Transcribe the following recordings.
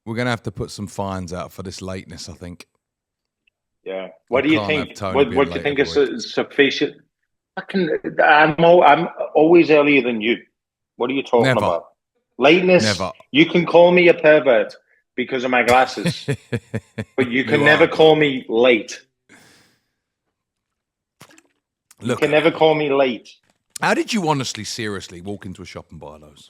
we're going to have to put some fines out for this lateness, I think. Yeah. What do you think? What do you think is sufficient? I'm always earlier than you. What are you talking about? Lateness. Never. You can call me a pervert because of my glasses, but you can never call me late. You can never call me late. How did you honestly, seriously walk into a shop and buy those?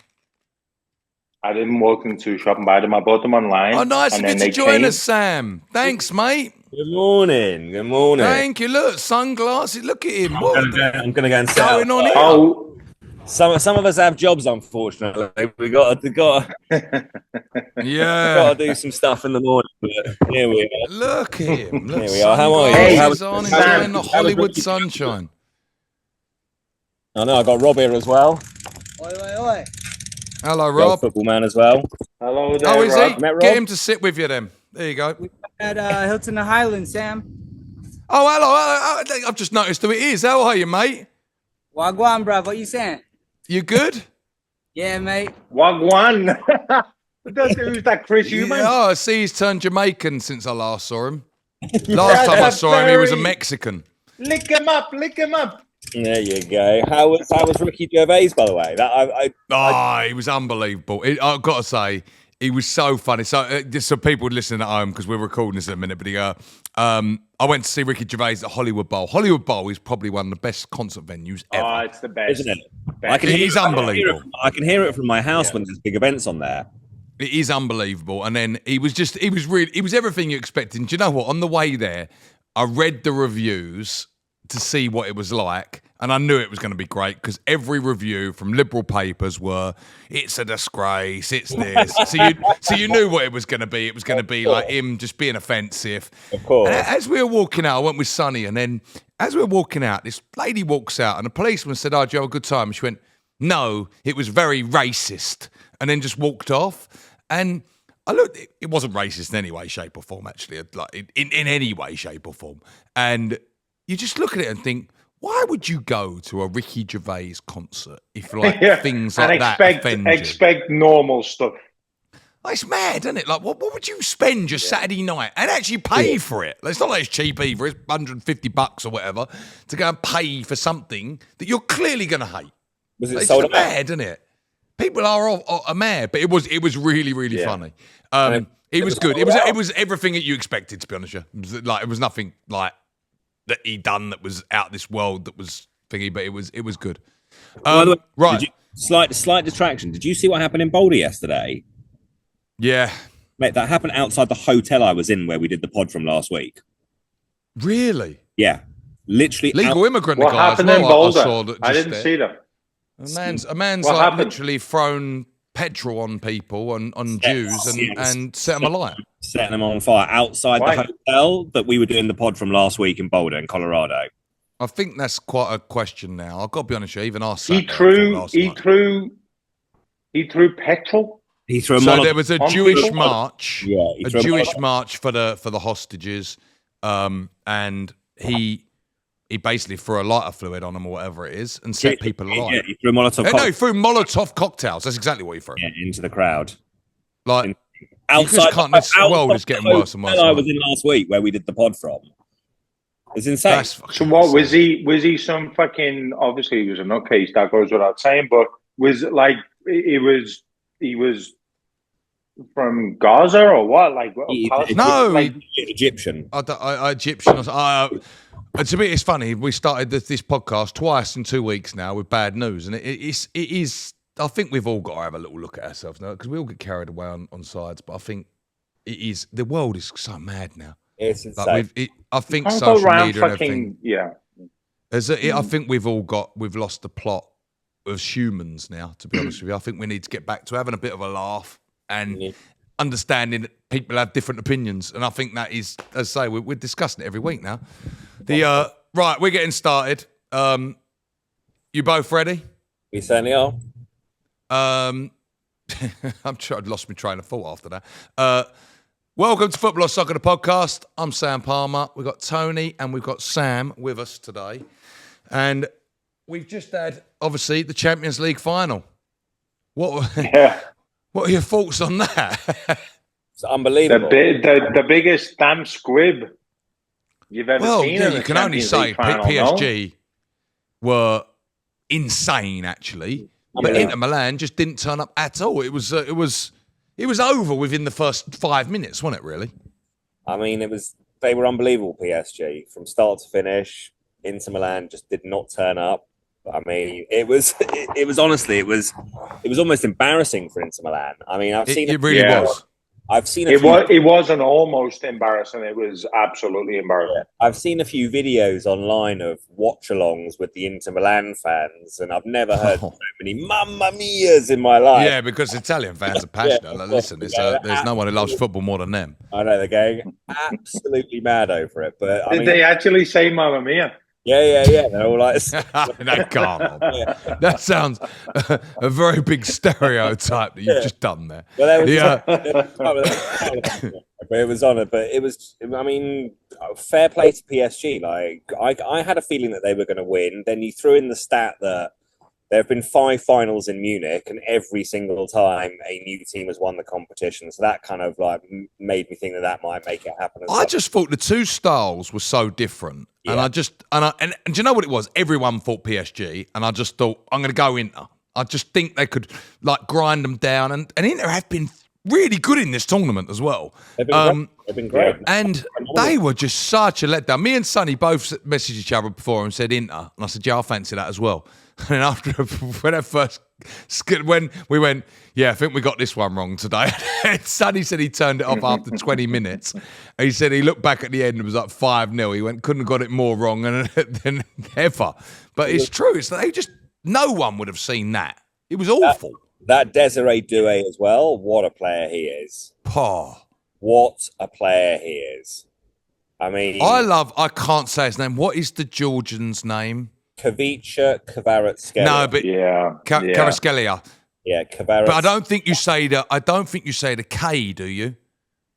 I didn't walk into a shop and buy them. I bought them online. Oh, nice of you to join us, Sam. Thanks, mate. Good morning. Good morning. Thank you. Look, sunglasses. Look at him. I'm going to go and set going on here? Oh, some of us have jobs, unfortunately. We got to got to do some stuff in the morning. But here we are. Look at him. Look, here we are. How are you? Hey, enjoying the Hollywood sunshine. I know. I got Rob here as well. Oi. Hello, Rob. Football man as well. Hello there, How is Rob. he? Get him to sit with you then. There you go. At Hilton the Highlands, Sam. Oh, hello. I've just noticed who it is. How are you, mate? Wagwan, bruv. What you saying? You good? Yeah, mate. Wagwan. Who's that, Chris Human? Yeah, I see he's turned Jamaican since I last saw him. Last time I saw him, he was a Mexican. Lick him up. There you go. How was Ricky Gervais, by the way? He was unbelievable. I've got to say, he was so funny. So, just so people listening at home, because we're recording this in a minute, but I went to see Ricky Gervais at Hollywood Bowl. Hollywood Bowl is probably one of the best concert venues ever. Oh, it's the best. Isn't it? He's unbelievable. I can hear it from my house when there's big events on there. It is unbelievable. And then he was everything you expected. And do you know what? On the way there, I read the reviews to see what it was like, and I knew it was going to be great because every review from liberal papers were, it's a disgrace, it's this. so you knew what it was going to be. It was going to be like him just being offensive. Of course. And as we were walking out, I went with Sonny, and then as we were walking out, this lady walks out, and a policeman said, "Oh, did you have a good time?" And she went, "No, it was very racist," and then just walked off. And I looked, it wasn't racist in any way, shape, or form, actually, like in any way, shape, or form. And you just look at it and think, why would you go to a Ricky Gervais concert if things like that offend you? Expect normal stuff. Like, it's mad, isn't it? Like, what would you spend your Saturday night and actually pay for it? It's not like it's cheap either. It's $150 or whatever to go and pay for something that you're clearly going to hate. Was it it's sold mad, isn't it? People are mad, but it was really, really funny. It was good. It was everything that you expected, to be honest with you. It was nothing like that he done that was out of this world that was thingy, but it was good. Right. Slight distraction. Did you see what happened in Boulder yesterday? Yeah. Mate, that happened outside the hotel I was in where we did the pod from last week. Really? Yeah. Literally. Legal immigrant what guy happened as well, in Boulder? I didn't see that. A man's like literally thrown petrol on people, on Jews, and set them alight. Setting them on fire outside the hotel that we were doing the pod from last week in Boulder, in Colorado. I think that's quite a question now. I've got to be honest with you, even our he threw petrol. He threw there was a Jewish march. Yeah, a Jewish march for the hostages. And he basically threw a lighter fluid on them or whatever it is and set people alight. Yeah, he threw Molotov cocktails. No, he threw Molotov cocktails. That's exactly what he threw. Yeah, into the crowd. Like, outside this world is getting worse and worse. I was in last week where we did the pod from. It's insane. So what was he? Was he some fucking? Obviously, he was a nutcase. That goes without saying. But was it like he was from Gaza or what? Like no, like Egyptian. Egyptian. To me, it's funny. We started this podcast twice in 2 weeks now with bad news, and it is. I think we've all got to have a little look at ourselves now because we all get carried away on sides. But I think it is. The world is so mad now. It's insane. Like I think social media and everything. Yeah. I think we've lost the plot as humans now. To be honest with you, I think we need to get back to having a bit of a laugh and understanding that people have different opinions. And I think that is, as I say, we're discussing it every week now. Right, we're getting started. You both ready? We certainly are. I'm sure I'd lost my train of thought after that. Welcome to Football or Soccer, the podcast. I'm Sam Palmer. We've got Tony and we've got Sam with us today. And we've just had, obviously, the Champions League final. What are your thoughts on that? It's unbelievable. The biggest damn squib you've ever seen. Yeah, in you a can only Champions say League final, PSG were insane, actually, but Inter Milan just didn't turn up at all. It was over within the first 5 minutes, wasn't it? Really? I mean, they were unbelievable. PSG from start to finish. Inter Milan just did not turn up. I mean, it was honestly, it was almost embarrassing for Inter Milan. I mean, It really was. I've seen it wasn't almost embarrassing. It was absolutely embarrassing. Yeah. I've seen a few videos online of watch-alongs with the Inter Milan fans, and I've never heard so many "Mamma Mia's" in my life. Yeah, because Italian fans are passionate. Like, listen, there's no one who loves football more than them. I know they're going absolutely mad over it. But Did they actually say "Mamma Mia"? Yeah. They're all like, no, come on. Yeah. That sounds a very big stereotype that you've just done there. Well, it was on it, but it was. I mean, fair play to PSG. Like, I had a feeling that they were going to win. Then you threw in the stat that there have been 5 finals in Munich, and every single time a new team has won the competition. So that kind of like made me think that might make it happen. I just thought the two styles were so different, and do you know what it was? Everyone thought PSG, and I just thought I'm going to go Inter. I just think they could like grind them down, and Inter have been really good in this tournament as well. They've been great. And they were just such a letdown. Me and Sonny both messaged each other before and said Inter, and I said, yeah, I fancy that as well. And after when we went, yeah, I think we got this one wrong today. Sonny said he turned it off after 20 minutes. He said he looked back at the end and it was like 5-0. He went, couldn't have got it more wrong than ever. But it's true. It's no one would have seen that. It was awful. That Desiree Doué as well. What a player he is. What a player he is. I mean, I can't say his name. What is the Georgian's name? Kvaratskhelia. No, but Kvaratskhelia. Yeah, Kvaratskhelia. But I don't think you say the K, do you?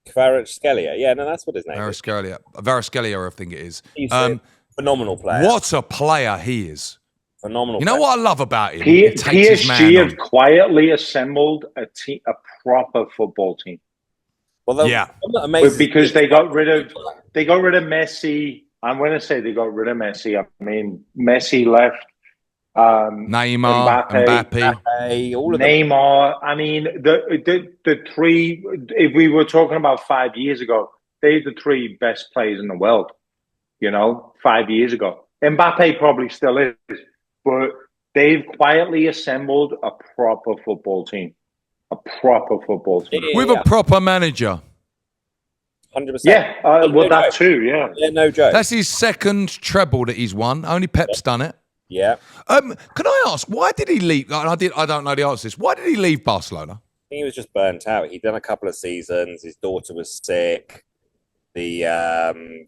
Kvaratskhelia. Yeah, no, that's what his name is. Kvaratskhelia, I think it is. He's a phenomenal player. What a player he is. Phenomenal. You know what I love about him? PSG have quietly assembled a proper football team. Well, because they got rid of Messi. I'm going to say they got rid of Messi. I mean, Messi left. Neymar, Mbappé, all of Neymar. I mean, the 3. If we were talking about 5 years ago, they're the 3 best players in the world. 5 years ago, Mbappé probably still is, but they've quietly assembled a proper football team. With a proper manager. 100%. Yeah, that too. Yeah, no joke. That's his second treble that he's won. Only Pep's done it. Yeah. Can I ask, why did he leave? I don't know the answer to this. Why did he leave Barcelona? I think he was just burnt out. He'd done a couple of seasons. His daughter was sick. The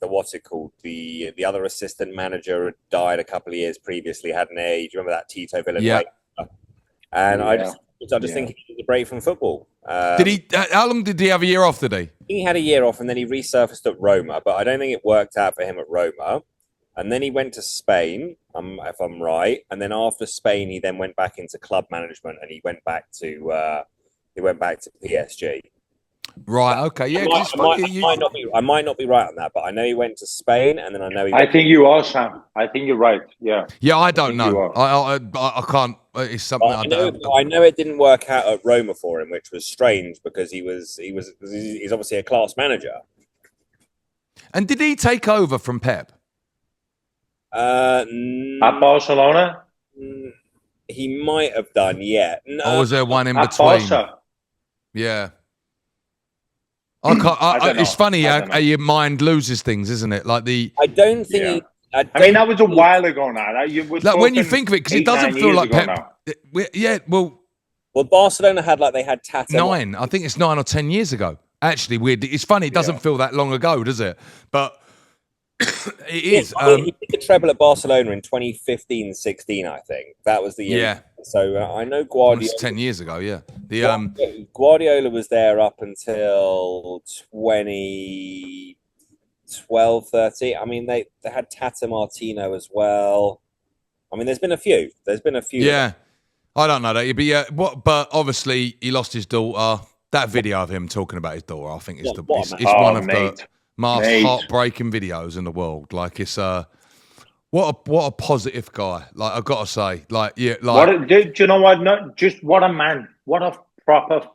what's it called? The other assistant manager had died a couple of years previously. Had an age. Do you remember that Tito Villanueva? Yeah. And I just think he needed a break from football. Did he? How long did he have a year off? Did he? He had a year off, and then he resurfaced at Roma. But I don't think it worked out for him at Roma. And then he went to Spain, if I'm right. And then after Spain, he then went back into club management, and he went back to PSG. Right. Okay. Yeah. I might not be right on that, but I know he went to Spain, and then I know he. I think you are, Sam. I think you're right. Yeah. Yeah. I don't know. I can't. It's something I know it didn't work out at Roma for him, which was strange because he's obviously a class manager. And did he take over from Pep? At Barcelona? He might have done, yeah. No, or was there one in between? Barca. Yeah. It's funny how your mind loses things, isn't it? Like I don't think. Yeah. I mean, that was a while ago now. When you think of it, because it doesn't feel like Pep. Well, Barcelona had Tata. 9. I think it's 9 or 10 years ago. Actually, weird. It's funny. It doesn't feel that long ago, does it? But it is. He did the treble at Barcelona in 2015-16, I think. That was the year. Yeah. So I know Guardiola. It's 10 years ago, yeah. Guardiola was there up until 2012, 13. I mean, they had Tata Martino as well. I mean, there's been a few. Yeah. I don't know that. But obviously, he lost his daughter. That video of him talking about his daughter, I think, is What a it's man. one of mate. the most Mate. heartbreaking videos in the world. Like, it's what a positive guy. Like, I've got to say, like, yeah, like, Do you know what? Not just what a man. What a proper.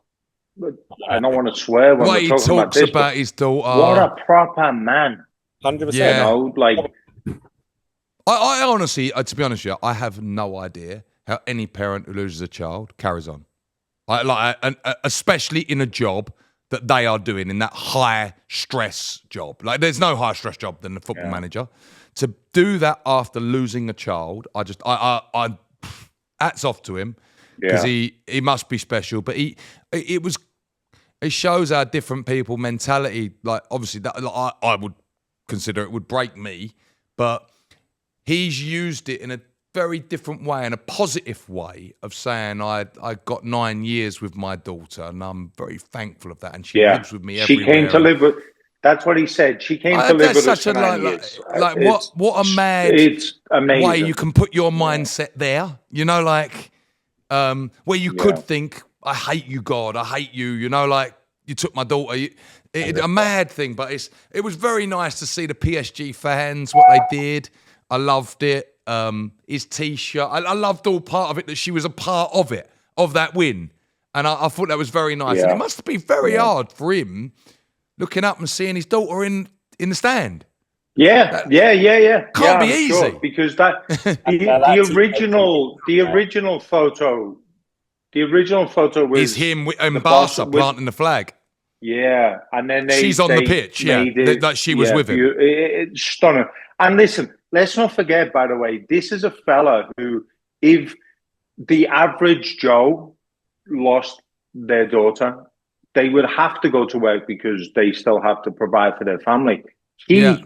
I don't want to swear when the we're way he talking about talks this. about But his daughter. what a proper man. 100%. Yeah. You know, like I honestly, to be honest with you, I have no idea how any parent who loses a child carries on. Especially in a job that they are doing, in that high stress job. Like, there's no higher stress job than the football manager. To do that after losing a child, I hats off to him, because he must be special. But it shows how different people mentality. Like, obviously, that I would consider it would break me, but he's used it in a very different way, in a positive way of saying, I got 9 years with my daughter and I'm very thankful of that, and she lives with me everywhere. She came to live with. That's what he said. She came to live with us for 9 years. Like what a mad it's amazing way you can put your mindset there. You know, like where you could think, I hate you, God, I hate you. You know, like, you took my daughter. A mad thing, but it was very nice to see the PSG fans, what they did. I loved it. His T-shirt. I loved all part of it, that she was a part of it, of that win. And I thought that was very nice. Yeah. And it must be very hard for him looking up and seeing his daughter in the stand. Yeah. Can't be I'm easy. sure, because the original photo was Is him in the Barca boss planting the flag. Yeah, and then She's on the pitch, that she was with him. It's stunning. And listen, let's not forget, by the way, this is a fella who, if the average Joe lost their daughter, they would have to go to work because they still have to provide for their family. He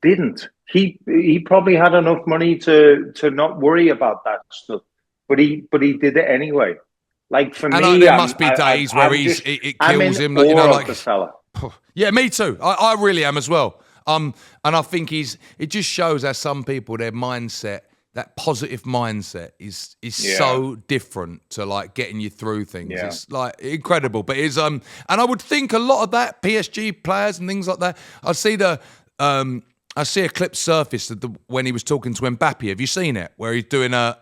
didn't. He probably had enough money to not worry about that stuff, but he did it anyway. Like, for me, there must be days where it kills him. Like, you know, like the fella. Yeah, me too. I really am as well. And I think it just shows how some people, their mindset, that positive mindset is so different to, like, getting you through things. Yeah. It's like incredible. But it's and I would think a lot of that PSG players and things like that. I see a clip surface when he was talking to Mbappé. Have you seen it? Where he's doing a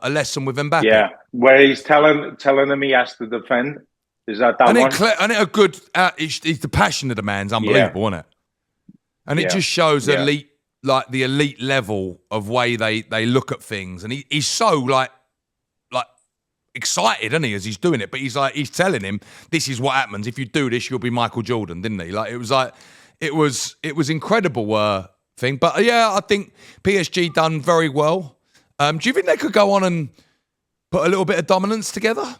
lesson with Mbappé. Yeah, where he's telling him he has to defend. Is that one? And it a good. He's the passion of the man's unbelievable, isn't it? And it just shows the elite level of way they look at things, and he's so like excited, isn't he, as he's doing it? But he's telling him, this is what happens if you do this. You'll be Michael Jordan, didn't he? Like, it was incredible thing. But yeah, I think PSG done very well. Do you think they could go on and put a little bit of dominance together?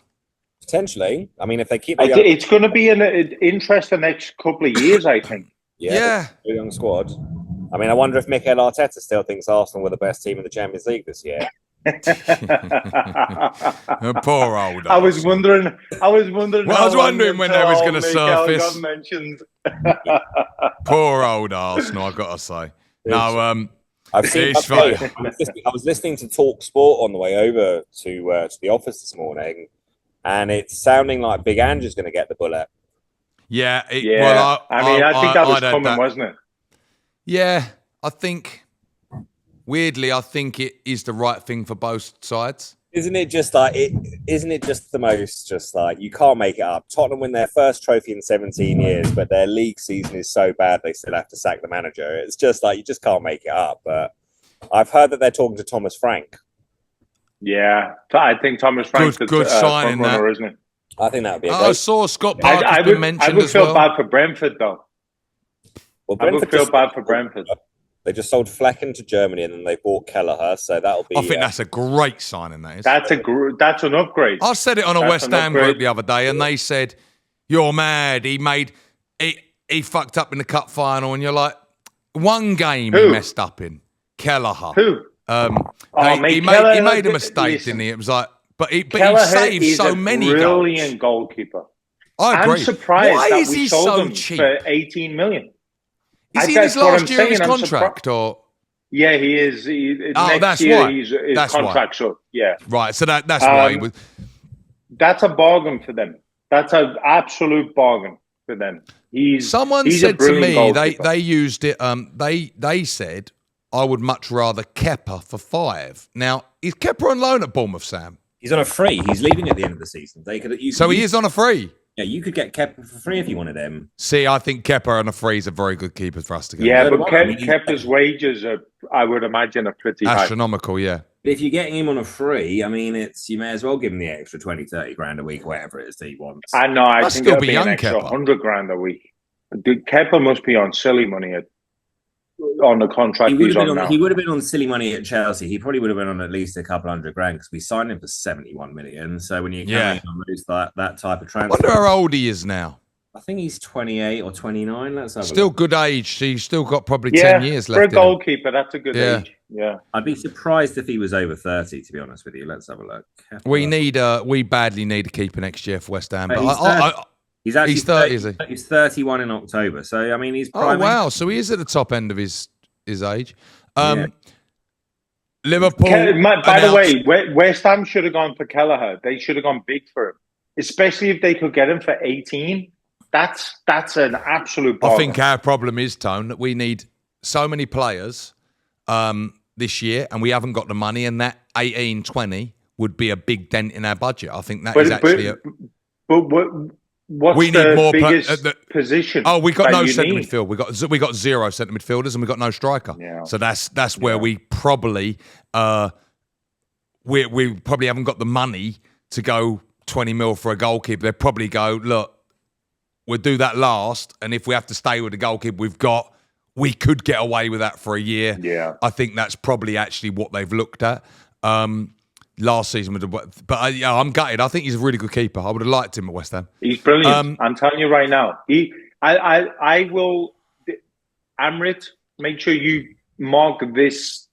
Potentially. I mean, if they keep... It's going to be an interesting next couple of years, I think. A young squad. I mean, I wonder if Mikel Arteta still thinks Arsenal were the best team in the Champions League this year. Poor old. I was wondering. Well, I was wondering when they was going to surface. Got mentioned. Poor old Arsenal, I've got to say. No, I was listening to Talk Sport on the way over to the office this morning, and it's sounding like Big Andrew's going to get the bullet. Yeah. Well, I think that was coming, wasn't it? Yeah, I think. Weirdly, I think it is the right thing for both sides. Isn't it just like Isn't it just the most? Just like, you can't make it up. Tottenham win their first trophy in 17 years, but their league season is so bad they still have to sack the manager. It's just like, you just can't make it up. But I've heard that they're talking to Thomas Frank. Yeah, I think Thomas Frank's good signing, runner, isn't it? I think that would be. I saw Scott Parker's been mentioned as well. I would feel bad for Brentford, though. I would feel bad for Brentford. They just sold Flecken to Germany, and then they bought Kelleher, so that'll be... I think that's a great signing, that is. That's an upgrade. I said it on a West Ham group the other day, and they said, you're mad, he fucked up in the cup final, and you're like, one game he messed up in. Kelleher. Who? He made a mistake, didn't he? It was like... But he saved so many goals. Brilliant goalkeeper. I agree. I'm surprised Why that is we he sold so him cheap? for 18 million. Is he in his last year of his contract, or? Yeah, he is. That's year, why. His contract's up. Yeah. Right. So that's why he was. That's a bargain for them. That's an absolute bargain for them. Someone he's said to me goalkeeper. they used it. They said I would much rather Kepa for 5. Now is Kepa on loan at Bournemouth, Sam? He's on a free. He's leaving at the end of the season. He is on a free. Yeah, you could get Kepa for free if you wanted him. See, I think Kepa on a free is a very good keeper for us to get. Yeah, but Kepa's wages are, I would imagine, are pretty astronomical. high. Yeah. But if you're getting him on a free, I mean, you may as well give him the extra 20, 30 grand a week, whatever it is that he wants. I know. I think it'll be an extra Kepa. 100 grand a week. Kepa must be on silly money on the contract he's on now. He would have been on silly money at Chelsea. He probably would have been on at least a couple $100 grand because we signed him for 71 million. So when you lose that type of transfer, I wonder how old he is now. I think he's 28 or 29. Let's have still a look. Good age. He's still got probably 10 years left. For a goalkeeper, that's a good age. Yeah, I'd be surprised if he was over 30. To be honest with you, let's have a look. We badly need a keeper next year for West Ham. But he's actually 30, is he? He's 31 in October. So I mean, he's prime. Oh wow! So he is at the top end of his age. Liverpool. By the way, West Ham should have gone for Kelleher. They should have gone big for him, especially if they could get him for 18. That's an absolute bargain. I think our problem is, Tone, that we need so many players this year, and we haven't got the money, and that 18, 20 would be a big dent in our budget. I think what's we need more biggest position? Oh, we got no centre midfield. We got 0 centre midfielders, and we got no striker. Yeah. So that's where we probably we probably haven't got the money to go 20 mil for a goalkeeper. They'd probably go, look, we'll do that last, and if we have to stay with the goalkeeper we've got, we could get away with that for a year. Yeah, I think that's probably actually what they've looked at. Last season, but I'm gutted. I think he's a really good keeper. I would have liked him at West Ham. He's brilliant. I'm telling you right now. I will. Amrit, make sure you mark this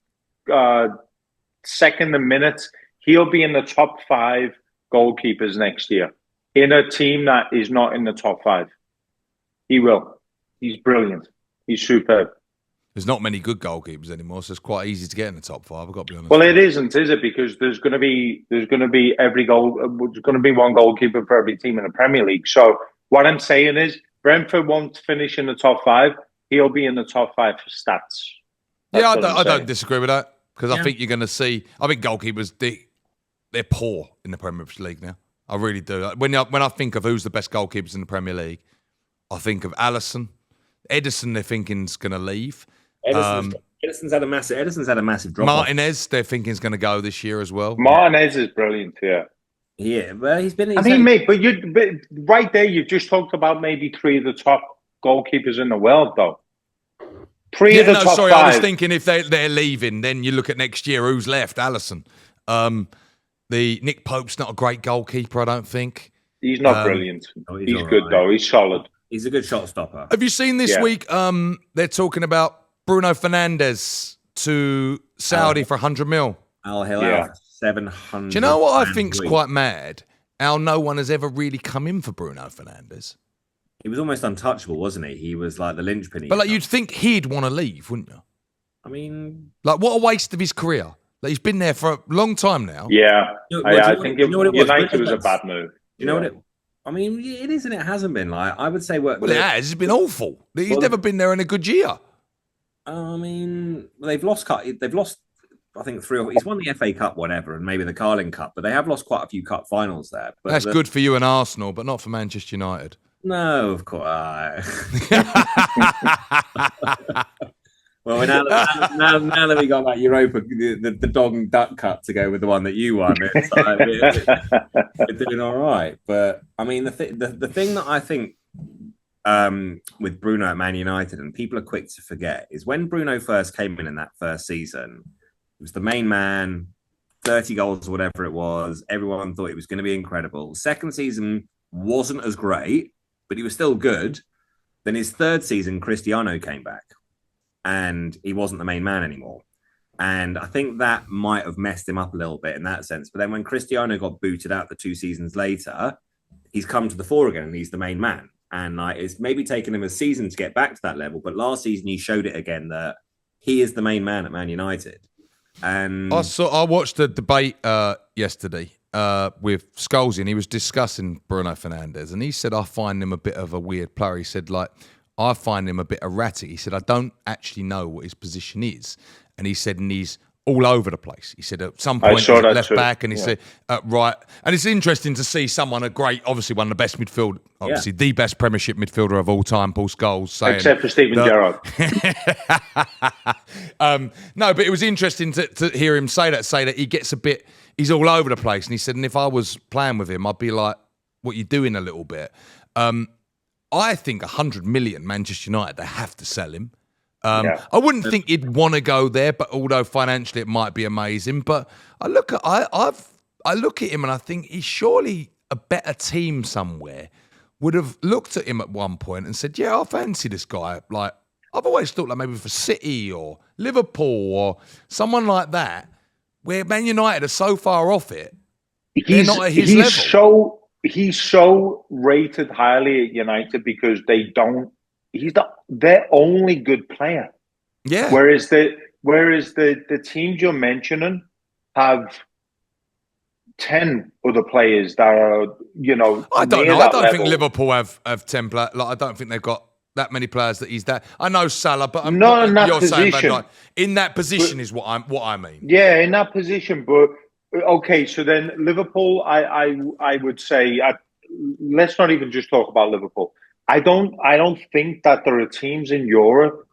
second and minute. He'll be in the top 5 goalkeepers next year in a team that is not in the top 5. He will. He's brilliant. He's superb. There's not many good goalkeepers anymore, so it's quite easy to get in the top 5. I've got to be honest. Well, it isn't, is it? Because there's going to be one goalkeeper for every team in the Premier League. So what I'm saying is, Brentford won't finish in the top 5. He'll be in the top 5 for stats. I don't disagree with that because I think you're going to see. I think goalkeepers they're poor in the Premier League now. I really do. When I think of who's the best goalkeepers in the Premier League, I think of Alisson, Edison. They're thinking's going to leave. Edison's had a massive drop. Martinez, they're thinking is going to go this year as well. Martinez is brilliant, Yeah, well, mate, but right there, you just talked about maybe 3 of the top goalkeepers in the world, though. 3 of the top 5. I was thinking if they're leaving, then you look at next year, who's left? Alisson. The Nick Pope's not a great goalkeeper, I don't think. He's not brilliant. He's good, though. He's solid. He's a good shot stopper. Have you seen this week? They're talking about Bruno Fernandes to Saudi for 100 mil. Al Hilal, 700. Do you know what I think's quite mad? How no one has ever really come in for Bruno Fernandes. He was almost untouchable, wasn't he? He was like the linchpin. But you'd think he'd want to leave, wouldn't you? I mean, what a waste of his career. He's been there for a long time now. Yeah, I think United was a bad move. You know what it? I mean, it is and it hasn't been. I would say it has. It's been awful. He's never been there in a good year. I mean, they've lost. I think 3 or 4. He's won the FA Cup, whatever, and maybe the Carling Cup, but they have lost quite a few cup finals there. But that's good for you and Arsenal, but not for Manchester United. No, of course. Well, now that we got that Europa, the dog and duck cut to go with the one that you won, it's like, we're doing all right. But I mean, the thing that I think with Bruno at Man United, and people are quick to forget, is when Bruno first came in that first season, he was the main man, 30 goals or whatever it was. Everyone thought it was going to be incredible. Second season wasn't as great, but he was still good. Then his third season, Cristiano came back. And he wasn't the main man anymore. And I think that might have messed him up a little bit in that sense. But then when Cristiano got booted out the 2 seasons later, he's come to the fore again and he's the main man. And it's maybe taken him a season to get back to that level. But last season, he showed it again that he is the main man at Man United. And I watched the debate yesterday. with Scholesy, and he was discussing Bruno Fernandes, and he said, I find him a bit of a weird player. He said, like, I find him a bit erratic. He said, I don't actually know what his position is. And he said, and he's all over the place. He said, at some point, he's at left back, and he said, right. And it's interesting to see someone, obviously one of the best midfield, obviously the best Premiership midfielder of all time, Paul Scholes, saying... Except for Steven Gerrard. No, but it was interesting to hear him say that he gets a bit... He's all over the place. And he said, and if I was playing with him, I'd be like, what you doing a little bit? I think 100 million Manchester United, they have to sell him. I wouldn't think he'd want to go there, but although financially it might be amazing. But I look at him and I think he's surely a better team somewhere would have looked at him at one point and said, yeah, I fancy this guy. Like, I've always thought like maybe for City or Liverpool or someone like that, where Man United are so far off it, they're not at his level. He's so rated highly at United because he's their only good player. Yeah. Whereas the teams you're mentioning have 10 other players that are, I don't know. I don't think Liverpool have 10 players. Like, I don't think they've got that many players that he's that. I know Salah, but not in that position. Saying, in that position is what I mean. Yeah, in that position. But okay, so then Liverpool, I would say, let's not even just talk about Liverpool. I don't think that there are teams in Europe,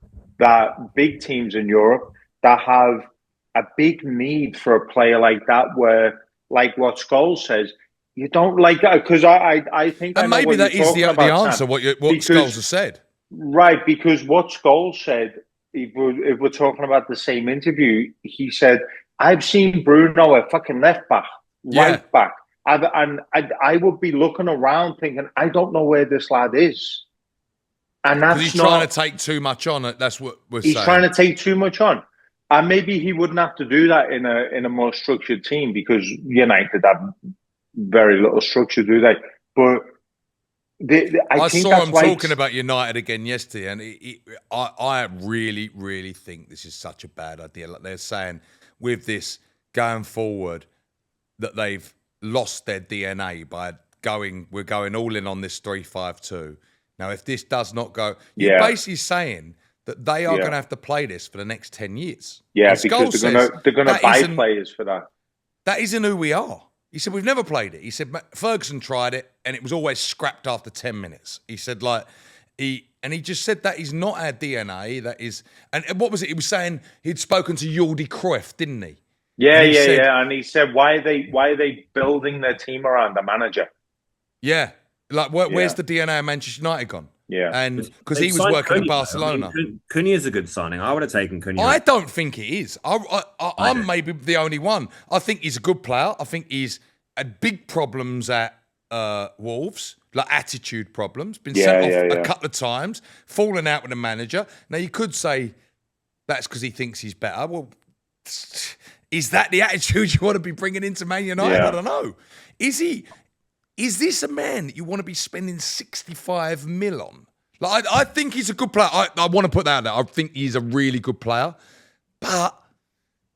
big teams in Europe, that have a big need for a player like that, where, like what Scholes says, you don't like that, because I think... And maybe that is the answer, Sam, what Scholes has said. Right, because what Scholes said, if we're talking about the same interview, he said, I've seen Bruno a fucking left back, right back. I would be looking around thinking, I don't know where this lad is. And that's he's trying to take too much on. That's what we're saying. He's trying to take too much on. And maybe he wouldn't have to do that in a more structured team, because United have very little structure, do they? But I saw him talking about United again yesterday, and I really, really think this is such a bad idea. Like they're saying with this going forward that they've lost their DNA by we're going all in on this 3-5-2. Now, if this does not go, you're basically saying that they are going to have to play this for the next 10 years. Yeah, and because they're going to buy players for that. That isn't who we are. He said, we've never played it. He said, Ferguson tried it, and it was always scrapped after 10 minutes. He said, he just said that is not our DNA. That is, and what was it? He was saying he'd spoken to Jordi Cruyff, didn't he? Yeah. And he said, why are they building their team around the manager? Yeah. Like, where's the DNA of Manchester United gone? Yeah. And because he was working at Barcelona. Cunha is a good signing. I would have taken Cunha. I don't think he is. I'm maybe the only one. I think he's a good player. I think he's had big problems at Wolves, like attitude problems. Been sent off a couple of times, fallen out with the manager. Now, you could say that's because he thinks he's better. Well, is that the attitude you want to be bringing into Man United? I don't know. Is this a man that you want to be spending 65 mil on? Like, I think he's a good player. I want to put that out there. I think he's a really good player. But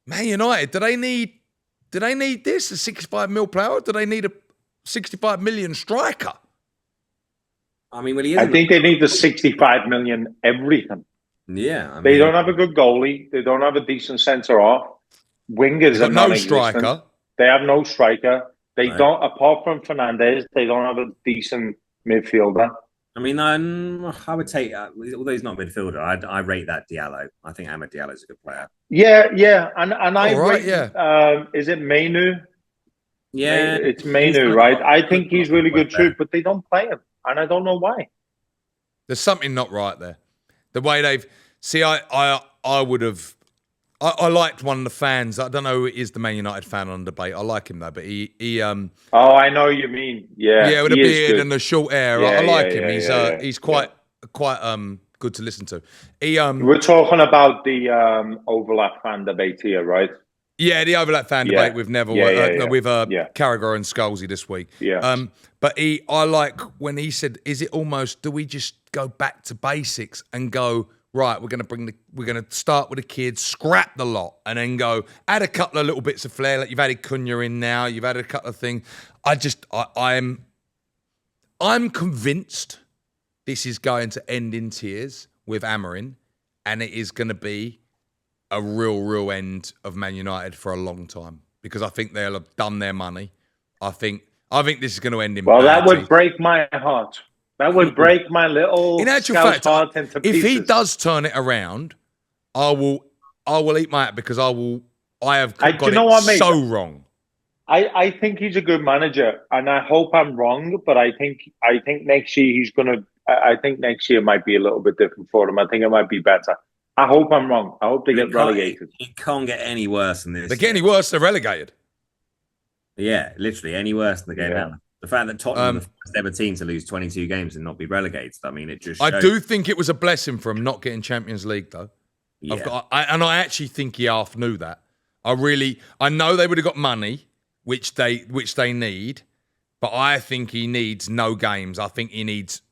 Man United, do they need this, a 65 mil player? Or do they need a 65 million striker? I mean, I think they need the 65 million everything. Yeah. They don't have a good goalie. They don't have a decent centre-half. Wingers are no striker. They have no striker. They don't, apart from Fernandes, they don't have a decent midfielder. I mean, I would take, although he's not a midfielder, I rate that Diallo. I think Amad Diallo is a good player. Yeah. And I rate, is it Mainu? Yeah. It's Mainu, right? I think he's really good too, but they don't play him. And I don't know why. There's something not right there. The way they've... See, I would have... I liked one of the fans. I don't know who is the Man United fan on debate. I like him though, but he oh, I know what you mean. Yeah, with a beard and the short hair. I like him. He's quite good to listen to. We're talking about the overlap fan debate here, right? Yeah, the overlap fan debate with Neville, with Carragher and Scholesy this week. Yeah. But I like when he said, "Is it almost? Do we just go back to basics and go right, we're going to start with the kids, scrap the lot, and then go add a couple of little bits of flair. Like you've added Cunha in now, you've added a couple of things. I'm convinced this is going to end in tears with Amorim, and it is going to be a real end of Man United for a long time because I think they'll have done their money. I think this is going to end in. Well, that would teeth. break my heart. That would break my little In actual scout's fact, heart into pieces. if he does turn it around, I will eat my hat because I have got it so wrong. I think he's a good manager, and I hope I'm wrong. But I think next year he's gonna. I think next year might be a little bit different for them. I think it might be better. I hope I'm wrong. I hope they get relegated. It can't get any worse than this. They get any worse, they're relegated. Yeah, literally any worse than the game now. The fact that Tottenham are the first ever team to lose 22 games and not be relegated, I mean, it just shows. I do think it was a blessing for him not getting Champions League, though. Yeah. I actually think he half knew that. I know they would have got money, which they need, but I think he needs no games. I think he needs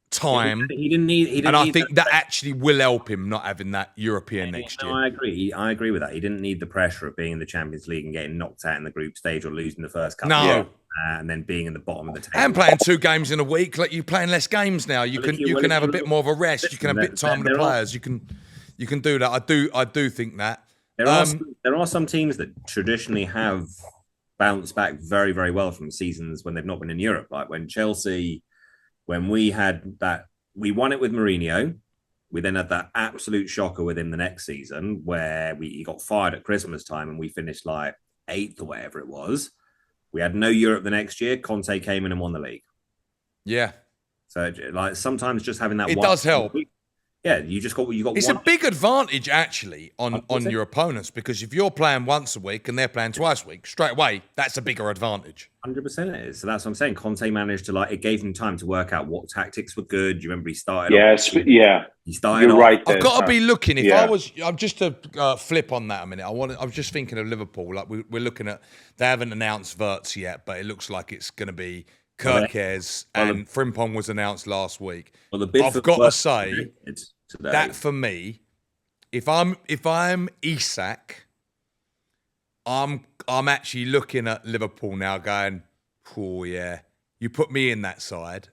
time. He didn't need and I think that actually will help him not having that European next year. I agree. I agree with that. He didn't need the pressure of being in the Champions League and getting knocked out in the group stage or losing the first couple. No. And then being in the bottom of the table. And playing 2 games in a week, like you're playing less games now. You can have a bit more of a rest. You can have a bit of time with the players. You can do that. I do think that. There are some teams that traditionally have bounced back very, very well from seasons when they've not been in Europe. Like when Chelsea, when we won it with Mourinho. We then had that absolute shocker with him the next season where he got fired at Christmas time and we finished like 8th or whatever it was. We had no Europe the next year. Conte came in and won the league. Yeah. So like sometimes just having that. It does help. Yeah, you got. It's a big advantage actually on your opponents because if you're playing once a week and they're playing twice a week, straight away that's a bigger advantage. 100% it is. So that's what I'm saying. Conte managed to it gave him time to work out what tactics were good. Do you remember he started? He started. You're right. I've got to be looking. I'm just to flip on that a minute. I was just thinking of Liverpool. Like we're looking at. They haven't announced Wirtz yet, but it looks like it's going to be Kirkes and Frimpong was announced last week. Well, I've got to say that for me, if I'm Isak, I'm actually looking at Liverpool now, going, oh yeah, you put me in that side.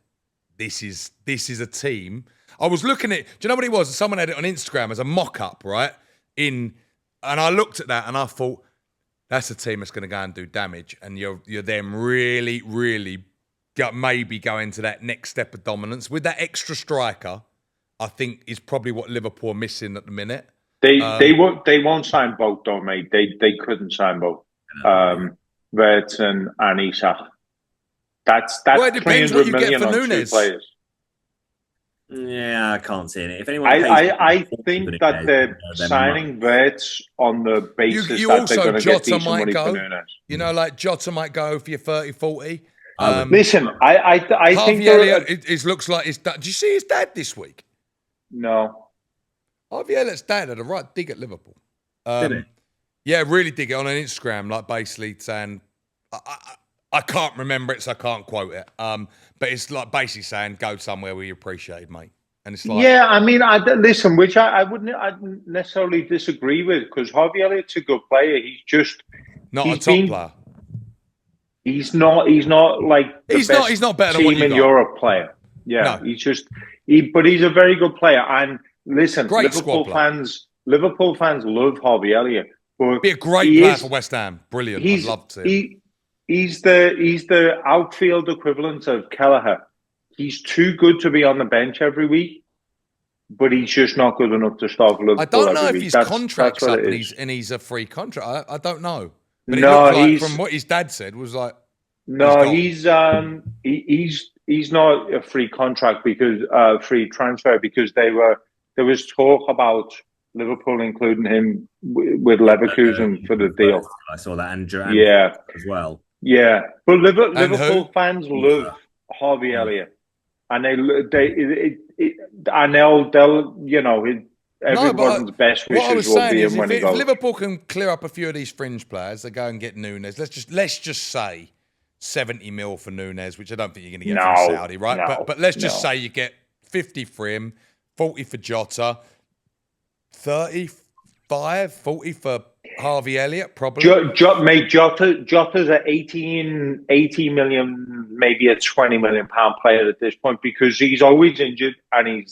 This is a team. I was looking at. Do you know what it was? Someone had it on Instagram as a mock-up, right? And I looked at that and I thought, that's a team that's going to go and do damage, and you're them really, really. Maybe go into that next step of dominance with that extra striker. I think is probably what Liverpool are missing at the minute. They won't sign both though, mate. They couldn't sign both. Wirtz and Isak. That's it depends what you get for Nunes. Players. Yeah, I can't see it. If anyone, I think that they're signing Wirtz on the basis that they're going to get decent money for Nunes. You know, like Jota might go for your 30, 40. Listen, I think it looks like his dad. Did you see his dad this week? No. Harvey Elliott's dad had a right dig at Liverpool. Did he? Yeah, really dig it on an Instagram, like basically saying, I can't remember it, so I can't quote it. But it's like basically saying, go somewhere where you're appreciated, mate. And it's like, yeah, I mean, listen, which I wouldn't necessarily disagree with because Harvey Elliott's a good player. He's just not a top player. He's not like he's not better than what you team in got. Europe player. Yeah, no. But he's a very good player. And listen, great Liverpool fans love Harvey Elliott. But be a great player for West Ham. Brilliant. I'd love to. He's the outfield equivalent of Kelleher. He's too good to be on the bench every week, but he's just not good enough to start Liverpool. I don't know if week. his contract's up and he's a free contract. I don't know. But no, like from what his dad said was like. No, he's not a free contract because free transfer because there was talk about Liverpool including him with Leverkusen for the deal. I saw that and as well. Yeah, but Liverpool fans love Harvey Elliott, and everyone's best wishes will be him when he goes. If Liverpool can clear up a few of these fringe players, they go and get Nunes. Let's just say 70 mil for Nunes, which I don't think you're going to get from Saudi, right? But let's just say you get 50 for him, 40 for Jota. 35, 40 for Harvey Elliott, probably. Mate, Jota's at 18 million, maybe a 20 million pound player at this point because he's always injured and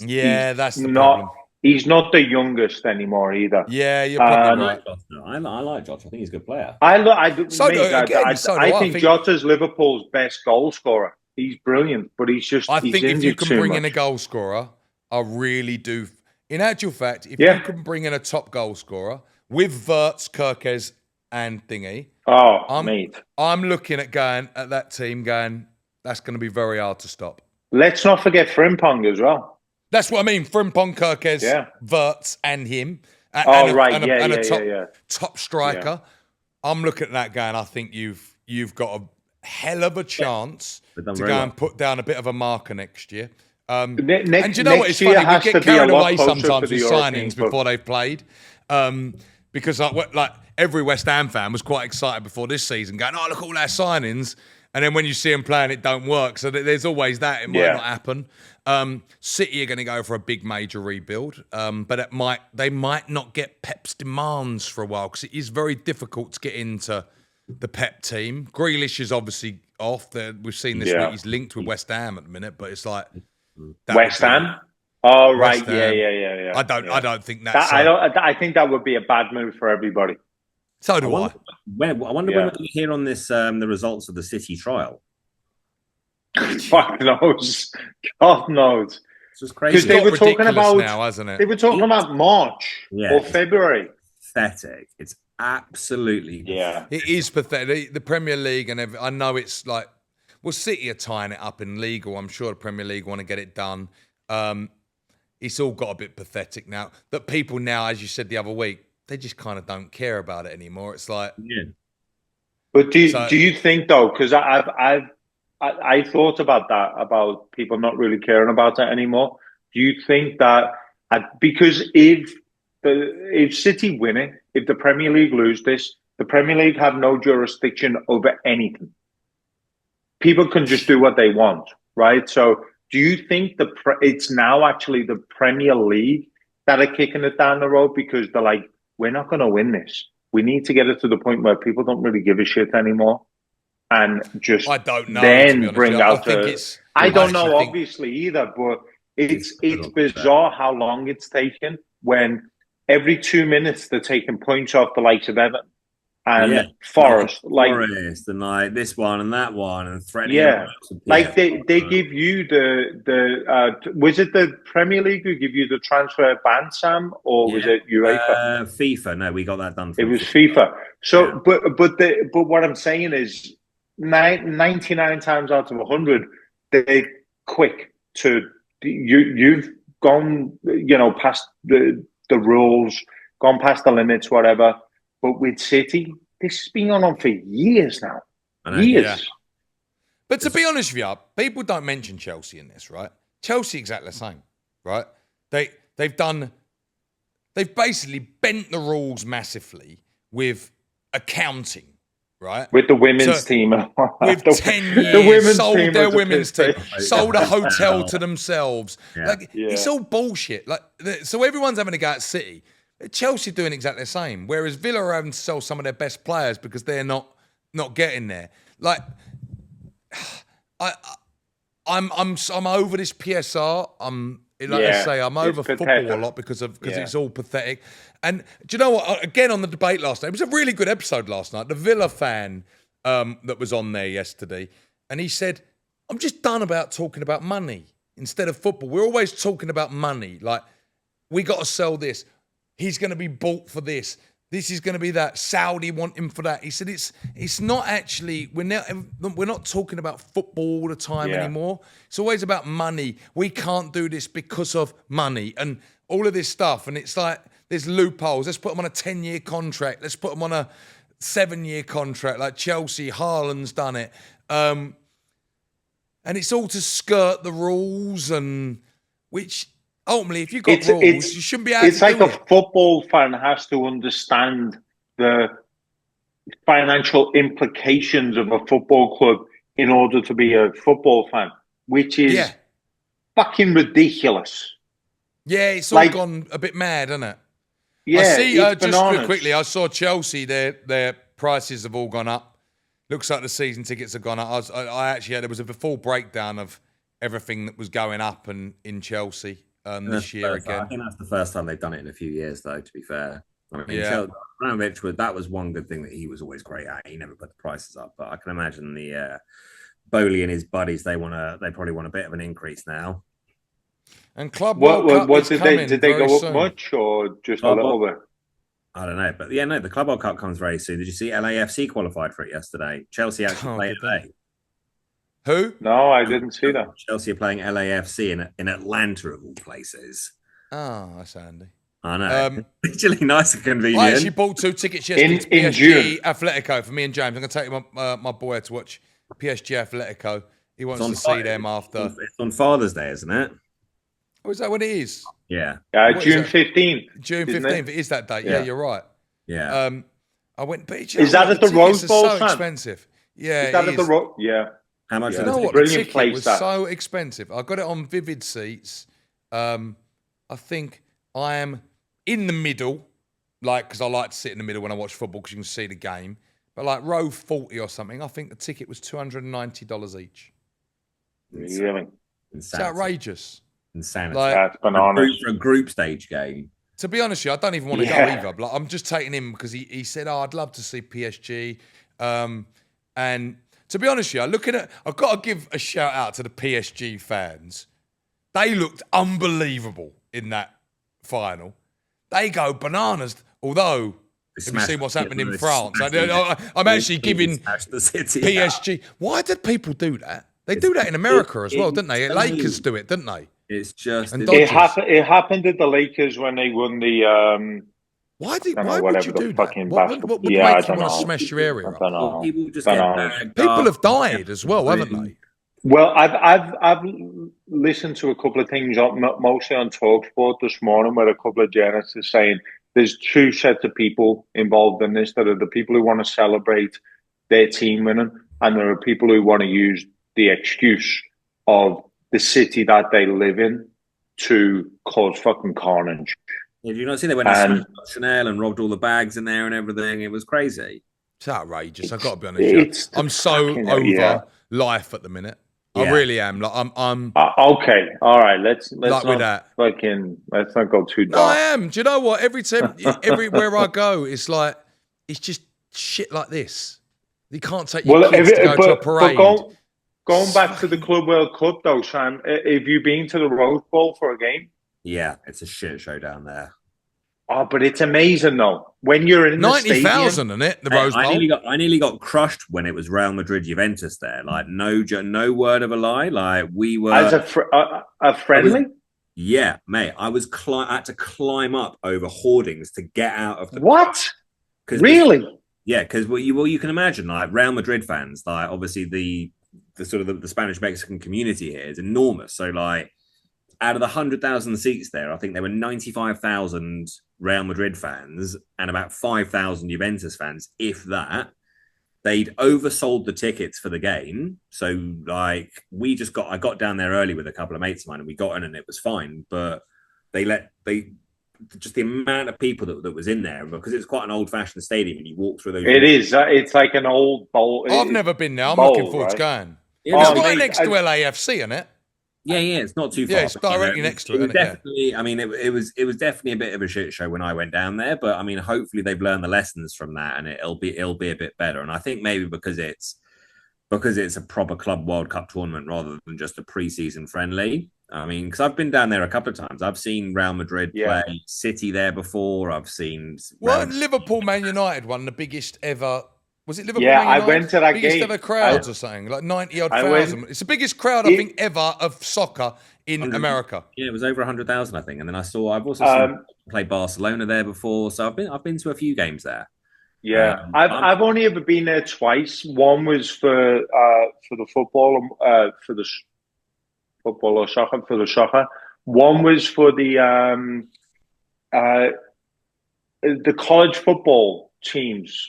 that's the not problem. He's not the youngest anymore either. Yeah, you're probably right. I like Jota. I think he's a good player. I think Jota's Liverpool's best goal scorer. He's brilliant, but he's think if you can bring in a goal scorer, I really do. In actual fact, if you can bring in a top goal scorer with Wirtz, Kirkes, and Thingy, I'm looking at that team going, that's going to be very hard to stop. Let's not forget Frimpong as well. That's what I mean. Frimpong, Kirkes, Wirtz, and him. And a top striker. Yeah. I'm looking at that going, I think you've got a hell of a chance to go and put down a bit of a marker next year. And you know what? It's funny. We get carried away sometimes with signings before they've played. Because like every West Ham fan was quite excited before this season going, oh, look at all our signings. And then when you see them playing, it don't work. So there's always that. It might not happen. City are going to go for a big major rebuild, but they might not get Pep's demands for a while because it is very difficult to get into the Pep team. Grealish is obviously off. We've seen this week he's linked with West Ham at the minute, but it's like West Ham. Oh right, yeah. I don't think that's. I think that would be a bad move for everybody. So do I. I wonder when we'll hear on this the results of the City trial. God knows. God knows. It's just crazy. Because they were talking about now, hasn't it? They were talking about March or February. Pathetic. It's absolutely pathetic. It is pathetic. The Premier League and I know it's like, well, City are tying it up in legal. I'm sure the Premier League want to get it done. It's all got a bit pathetic now. That people now, as you said the other week, they just kind of don't care about it anymore. It's like, But do you think though? Because I thought about that, about people not really caring about it anymore. Do you think that because if City win it, if the Premier League lose this, the Premier League have no jurisdiction over anything. People can just do what they want, right? So do you think it's now actually the Premier League that are kicking it down the road because they're like, we're not going to win this. We need to get it to the point where people don't really give a shit anymore. And just I don't know, then bring out I don't know, obviously, either, but it's bizarre how long it's taken when every 2 minutes they're taking points off the likes of Everton and Forest. Forest and like this one and that one and threatening. Yeah. Like they give you was it the Premier League who give you the transfer ban, Sam, or was it UEFA? FIFA. No, we got that done. It was FIFA. So, but what I'm saying is 99 times out of 100, they're quick to you've gone, past the rules, gone past the limits, whatever. But with City, this has been on for years now. Years. Yeah. But to be honest with you, people don't mention Chelsea in this, right? Chelsea exactly the same, right? They've basically bent the rules massively with accounting. Right? With the women's team. With 10 years, sold their women's team, sold a hotel to themselves. Yeah. It's all bullshit. So everyone's having to go at City. Chelsea doing exactly the same. Whereas Villa are having to sell some of their best players because they're not getting there. Like, I'm over this PSR. I'm over football a lot because it's all pathetic. And do you know what? Again, on the debate last night, it was a really good episode last night. The Villa fan that was on there yesterday, and he said, I'm just done about talking about money instead of football. We're always talking about money. Like, we got to sell this. He's going to be bought for this. This is going to be that. Saudi want him for that. He said it's not actually, we're not talking about football all the time anymore. It's always about money. We can't do this because of money and all of this stuff. And it's like, there's loopholes. Let's put them on a 10-year contract. Let's put them on a 7-year contract like Chelsea. Haaland's done it. And it's all to skirt the rules and which... Ultimately, if you've got rules, you shouldn't be able to do it. It's like a football fan has to understand the financial implications of a football club in order to be a football fan, which is fucking ridiculous. Yeah, it's all gone a bit mad, hasn't it? Yeah, I see. it's Just bananas. quickly, I saw Chelsea. Their prices have all gone up. Looks like the season tickets have gone up. I actually there was a full breakdown of everything that was going up in Chelsea this year again. I think that's the first time they've done it in a few years, though. To be fair, I mean, Yeah. Abramovich, that was one good thing that he was always great at. He never put the prices up, but I can imagine the Bowley and his buddies. They probably want a bit of an increase now. And Club World Cup is coming did they very go up soon. much or just a little bit? I don't know, but yeah, no, the Club World Cup comes very soon. Did you see LAFC qualified for it yesterday? Chelsea actually played LA. Who? No, I didn't see that. Chelsea are playing LAFC in Atlanta of all places. Oh, that's handy. I know. Actually, nice and convenient. I actually bought 2 tickets yesterday to in PSG June. Atletico for me and James. I'm going to take my boy to watch PSG Atletico. He wants to see them after. It's on Father's Day, isn't it? Oh, is that what it is? Yeah. June 15th. June 15th. It is that date. Yeah, you're right. Yeah. I went, but is that at the Rose Bowl? So expensive. Yeah, is that at the Rose? Yeah. How much? You know what? The ticket was so expensive. I got it on Vivid Seats. I think I am in the middle, like because I like to sit in the middle when I watch football because you can see the game. But like row 40 or something, I think the ticket was $290 each. Really? It's outrageous. Insanity. Like, that's bananas. For a group stage game. To be honest with you, I don't even want to go either. Like, I'm just taking him because he said, "Oh, I'd love to see PSG." And to be honest with you, I've got to give a shout out to the PSG fans. They looked unbelievable in that final. They go bananas. Although, if you see what's happened in France, I'm actually giving PSG. Why did people do that? They do that in America as well, didn't they? Lakers do it, didn't they? It's just it happened at the Lakers when they won the. Why would you do that? What would make you want to smash your area up? Well, people just people have died as well, haven't they? Well, I've listened to a couple of things, mostly on TalkSport this morning, where a couple of journalists are saying there's 2 sets of people involved in this. There are the people who want to celebrate their team winning, and there are people who want to use the excuse of the city that they live in to cause fucking carnage. Did you not see they went and smashed Chanel and robbed all the bags in there and everything? It was crazy. It's outrageous. I've got to be honest. I'm so over life at the minute. Yeah. I really am. Like I'm. Okay, all right. Let's like not with that. Let's not go too dark. No, I am. Do you know what? Everywhere I go, it's like it's just shit like this. You can't take your kids to go to a parade. Going back to the Club World Cup, though, Sam, have you been to the Rose Bowl for a game? Yeah, it's a shit show down there. Oh, but it's amazing, though. When you're in 90,000, isn't it? The Rose Bowl. I nearly got crushed when it was Real Madrid Juventus there. Like, no word of a lie. Like, we were as a friendly. Yeah, mate. I had to climb up over hoardings to get out of the what? Really? Yeah, because you can imagine, like Real Madrid fans, like obviously the sort of the Spanish Mexican community here is enormous. So like out of the 100,000 seats there, I think there were 95,000 Real Madrid fans and about 5,000 Juventus fans, if that. They'd oversold the tickets for the game. So like I got down there early with a couple of mates of mine and we got in and it was fine. But just the amount of people that was in there, because it's quite an old-fashioned stadium and you walk through those. It is. It's like an old bowl. I've never been there. I'm looking forward to going. Yeah, it's right next to LAFC, isn't it? Yeah, it's not too far. Yeah, it's directly next to it. Definitely. I mean, it was definitely a bit of a shit show when I went down there, but I mean, hopefully they've learned the lessons from that, and it'll be a bit better. And I think maybe because it's a proper Club World Cup tournament rather than just a pre-season friendly. I mean, because I've been down there a couple of times. I've seen Real Madrid play City there before. I've seen Liverpool Man United won the biggest ever. Was it Liverpool? Yeah, Man United? I went to that biggest game. Ever crowds or something, like 90-odd thousand. It's the biggest crowd I think ever of soccer in America. Yeah, it was over 100,000, I think. And then I've also seen play Barcelona there before, so I've been to a few games there. Yeah, I've only ever been there twice. One was for the football, for the football or soccer, for the soccer. One was for the college football teams.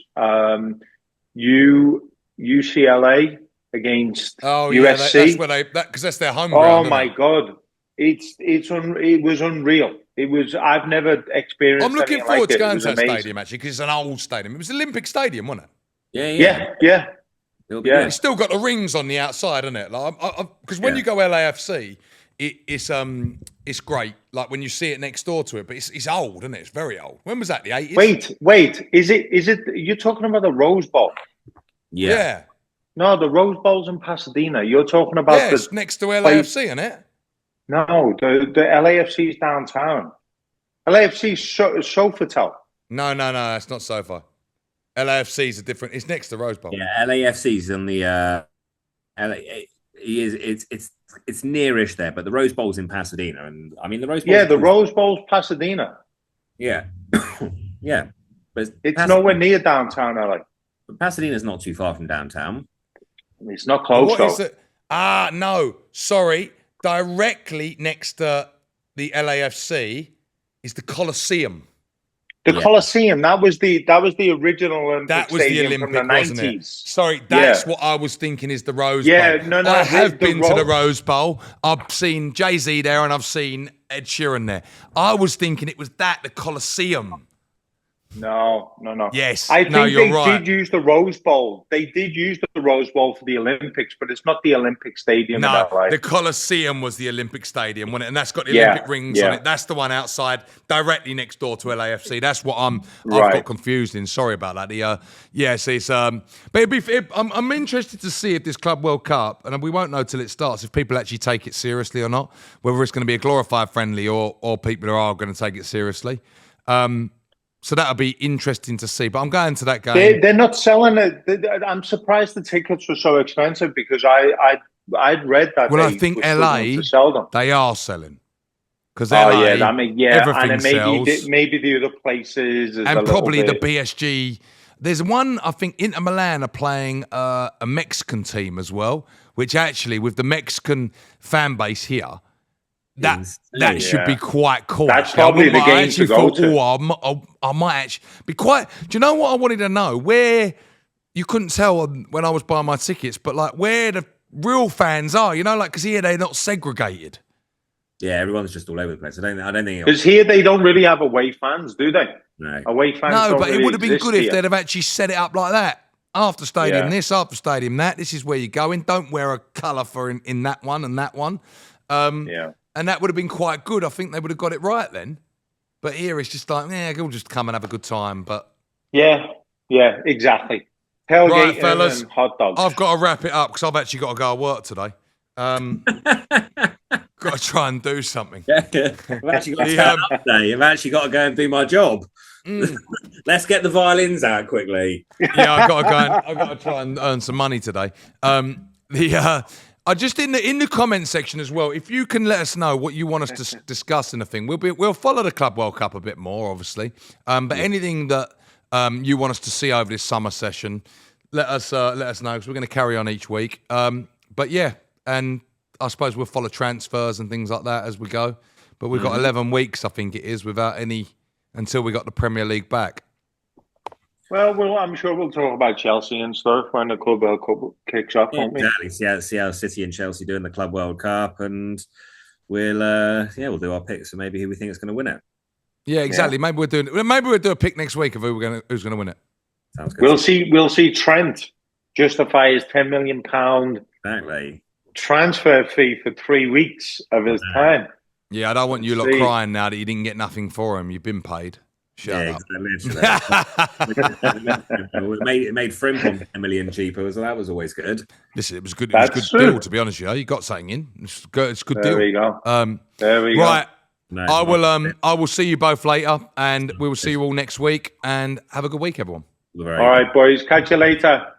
UCLA against USC. That's where because that's their home ground. Oh my God! It was unreal. It was. I've never experienced. I'm looking anything forward like to it. It going was to that amazing. stadium, actually, because it's an old stadium. It was Olympic Stadium, wasn't it? Yeah. It'll be Yeah. good. It's still got the rings on the outside, isn't it? Like, because when Yeah. you go LAFC, it's great. Like when you see it next door to it, but it's old, isn't it? It's very old. When was that? The 80s? Wait. Is it? You're talking about the Rose Bowl? Yeah. No, the Rose Bowl's in Pasadena. You're talking about Yeah, it's next to LAFC, isn't it? No, the LAFC's downtown. LAFC's Sofitel. No, it's not SoFi. LAFC is a different. It's next to Rose Bowl. Yeah, LAFC's on the LA. It's nearish there, but the Rose Bowl's in Pasadena, and I mean the Rose Bowl. Yeah, the Rose Bowl's Pasadena. Yeah, yeah, but It's nowhere near downtown LA. But Pasadena's not too far from downtown. It's not close What is though. it? No, sorry. Directly next to the LAFC is the Coliseum. The Coliseum. That was the original Olympic That was the stadium Olympic, from the wasn't 90s. it? Sorry, that's what I was thinking is the Rose Yeah, Bowl. no, I have the been to the Rose Bowl. I've seen Jay-Z there and I've seen Ed Sheeran there. I was thinking it was the Coliseum. No. Yes. I think No, you're they right. did use the Rose Bowl. They did use the Rose Bowl for the Olympics, but it's not the Olympic Stadium. No, in LA. the Coliseum was the Olympic Stadium, wasn't it? And that's got the Yeah, Olympic rings on yeah. it. That's the one outside, directly next door to LAFC. That's what I've Right. got confused in. Sorry about that. So it's but I'm interested to see if this Club World Cup, and we won't know till it starts, if people actually take it seriously or not, whether it's going to be a glorified friendly or people who are going to take it seriously. So that'll be interesting to see. But I'm going to that game. They're not selling it. I'm surprised the tickets were so expensive because I'd read that. Well, they I think were struggling LA, to sell them. they are selling. Because Everything and then sells. maybe the other places, is And a probably the little bit. PSG. There's one, I think, Inter Milan are playing a Mexican team as well, which actually, with the Mexican fan base here, that should be quite cool. That's actually. probably the I game actually to go thought, to. I might actually be quite. Do you know what I wanted to know? Where you couldn't tell when I was buying my tickets, but like where the real fans are, like because here they're not segregated. Yeah, everyone's just all over the place. I don't think Because here they don't really have away fans, do they? No. Away fans. No, don't but really it would have been exist good if here. they'd have actually set it up like that. After stadium Yeah. this, after stadium that. This is where you're going. Don't wear a colour for in that one and that one. Yeah. And that would have been quite good. I think they would have got it right then. But here it's just like, we'll just come and have a good time. But Yeah, exactly. Tailgating right, fellas, and hot dogs. I've got to wrap it up because I've actually got to go to work today. Got to try and do something. I've actually got to turn up today. I've actually got to go and do my job. Let's get the violins out quickly. Yeah, I've got to try and earn some money today. I just in the comment section as well. If you can let us know what you want us to discuss in the thing, we'll follow the Club World Cup a bit more, obviously. But anything that you want us to see over this summer session, let us know because we're going to carry on each week. But yeah, and I suppose we'll follow transfers and things like that as we go. But we've got 11 weeks, I think it is, without any until we got the Premier League back. Well, I'm sure we'll talk about Chelsea and stuff when the Club World Cup kicks off, won't we? Exactly. See how City and Chelsea do in the Club World Cup, and we'll do our picks for maybe who we think is going to win it. Yeah, exactly. Yeah. Maybe we'll do a pick next week of who's going to win it. Sounds good. We'll see Trent justify his £10 million exactly transfer fee for 3 weeks of his time. Yeah, I don't want you lot crying now that you didn't get nothing for him. You've been paid. Shut up. Exactly. it made Frimpong $10 million cheaper, so that was always good. Listen, it was good. It was a good deal, to be honest with you. You got something in. It's a good deal. There we go. Right. No, I will see you both later, and we will see you all next week. And have a good week, everyone. All right, boys. Catch you later.